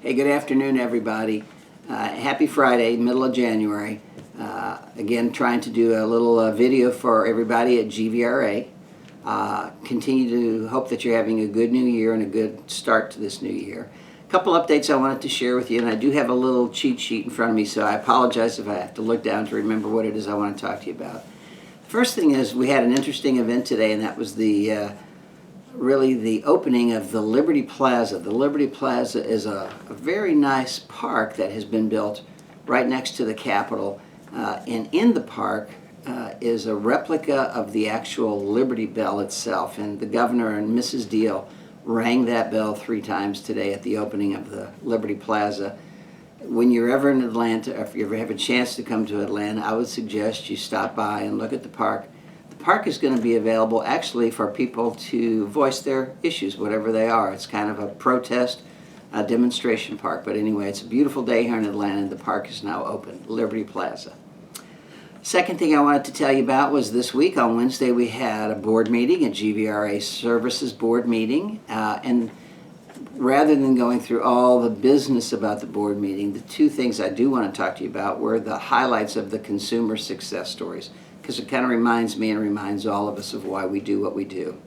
Hey, good afternoon, everybody. Happy Friday, middle of January. Again, trying to do a little video for everybody at GVRA. Continue to hope that you're having a good new year and a good start to this new year. A couple updates I wanted to share with you, and I do have a little cheat sheet in front of me, so I apologize if I have to look down to remember what it is I want to talk to you about. First thing is, we had an interesting event today, and that was really the opening of the Liberty Plaza. The Liberty Plaza is a very nice park that has been built right next to the Capitol. And in the park is a replica of the actual Liberty Bell itself. And the governor and Mrs. Deal rang that bell 3 times today at the opening of the Liberty Plaza. When you're ever in Atlanta, or if you ever have a chance to come to Atlanta, I would suggest you stop by and look at the park. The park is going to be available actually for people to voice their issues, whatever they are. It's kind of a protest, a demonstration park. But anyway, it's a beautiful day here in Atlanta, and the park is now open, Liberty Plaza. Second thing I wanted to tell you about was this week on Wednesday we had a board meeting, a GVRA Services board meeting, and rather than going through all the business about the board meeting, the 2 things I do want to talk to you about were the highlights of the consumer success stories, because it kind of reminds me and reminds all of us of why we do what we do.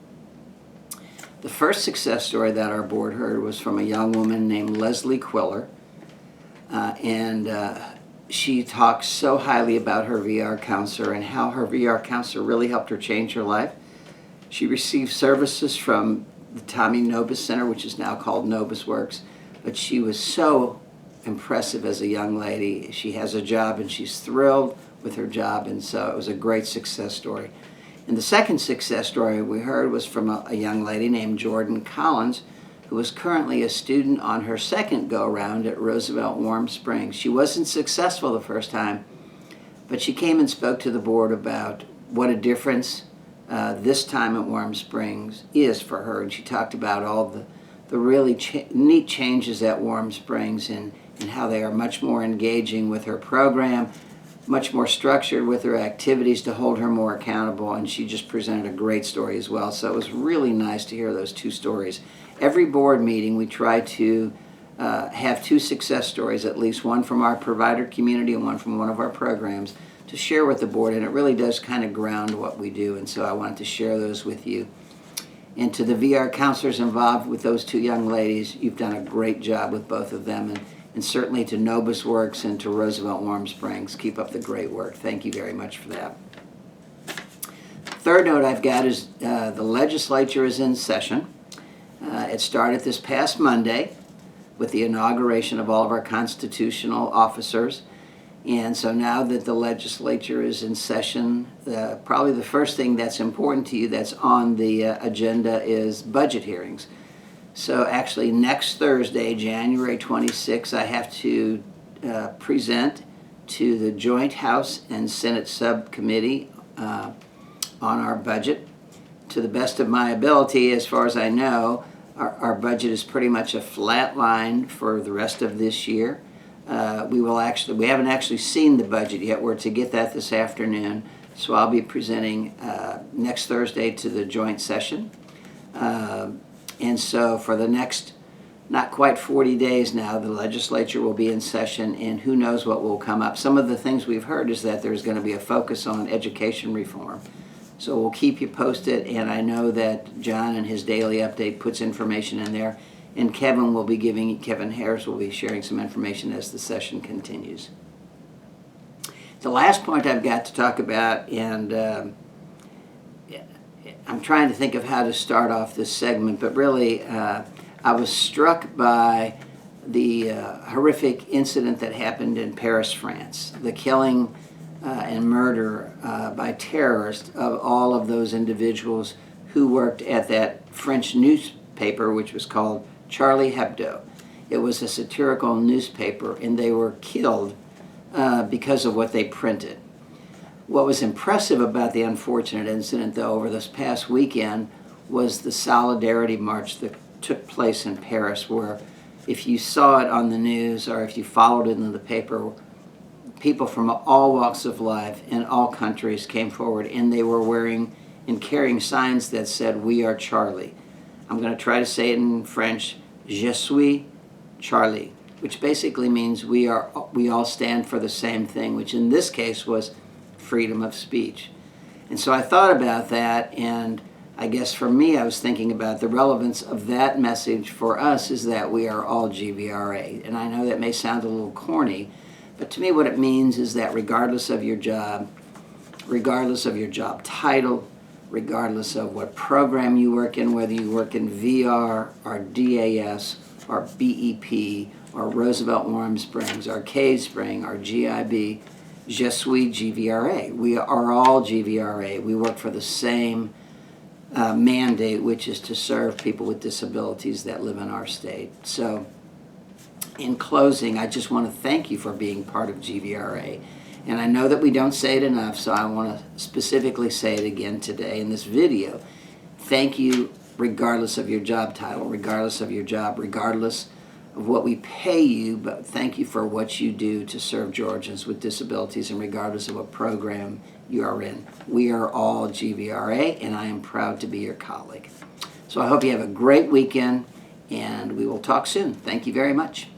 The first success story that our board heard was from a young woman named Leslie Quiller, and she talks so highly about her VR counselor and how her VR counselor really helped her change her life. She received services from the Tommy Nobis Center, which is now called Nobis Works, but she was so impressive as a young lady. She has a job and she's thrilled with her job, and so it was a great success story. And the second success story we heard was from a young lady named Jordan Collins, who is currently a student on her second go-around at Roosevelt Warm Springs. She wasn't successful the first time, but she came and spoke to the board about what a difference this time at Warm Springs is for her, and she talked about all the really neat changes at Warm Springs and how they are much more engaging with her program, much more structured with her activities to hold her more accountable, and she just presented a great story as well. So it was really nice to hear those 2 stories. Every board meeting we try to have 2 success stories, at least one from our provider community and one from one of our programs, to share with the board, and it really does kind of ground what we do, and so I wanted to share those with you. And to the VR counselors involved with those 2 young ladies, you've done a great job with both of them, and certainly to Nobis Works and to Roosevelt Warm Springs, keep up the great work. Thank you very much for that. Third note I've got is the legislature is in session. It started this past Monday with the inauguration of all of our constitutional officers. And so now that the legislature is in session, probably the first thing that's important to you that's on the agenda is budget hearings. So actually next Thursday, January 26th, I have to present to the Joint House and Senate Subcommittee on our budget. To the best of my ability, as far as I know, our budget is pretty much a flat line for the rest of this year. We haven't actually seen the budget yet. We're to get that this afternoon, so I'll be presenting next Thursday to the joint session. And so for the next, not quite 40 days now, the legislature will be in session, and who knows what will come up. Some of the things we've heard is that there's going to be a focus on education reform. So we'll keep you posted, and I know that John in his daily update puts information in there, and Kevin Harris will be sharing some information as the session continues. The last point I've got to talk about, and I'm trying to think of how to start off this segment, but really I was struck by the horrific incident that happened in Paris, France, the killing and murder by terrorists of all of those individuals who worked at that French newspaper, which was called Charlie Hebdo. It was a satirical newspaper, and they were killed because of what they printed. What was impressive about the unfortunate incident, though, over this past weekend was the solidarity march that took place in Paris, where if you saw it on the news or if you followed it in the paper, people from all walks of life in all countries came forward, and they were wearing and carrying signs that said, "We are Charlie." I'm going to try to say it in French, "Je suis Charlie." which basically means we all stand for the same thing, which in this case was freedom of speech. And so I thought about that, and I guess for me, I was thinking about the relevance of that message for us is that we are all GVRA. And I know that may sound a little corny, but to me what it means is that regardless of your job title, regardless of what program you work in, whether you work in VR or DAS or BEP or Roosevelt Warm Springs or Cave Spring or GIB, Je suis GVRA. We are all GVRA. We work for the same mandate, which is to serve people with disabilities that live in our state. So in closing, I just want to thank you for being part of GVRA. And I know that we don't say it enough, so I want to specifically say it again today in this video. Thank you regardless of your job title, regardless of your job, regardless of what we pay you, but thank you for what you do to serve Georgians with disabilities, and regardless of what program you are in. We are all GVRA, and I am proud to be your colleague. So I hope you have a great weekend, and we will talk soon. Thank you very much.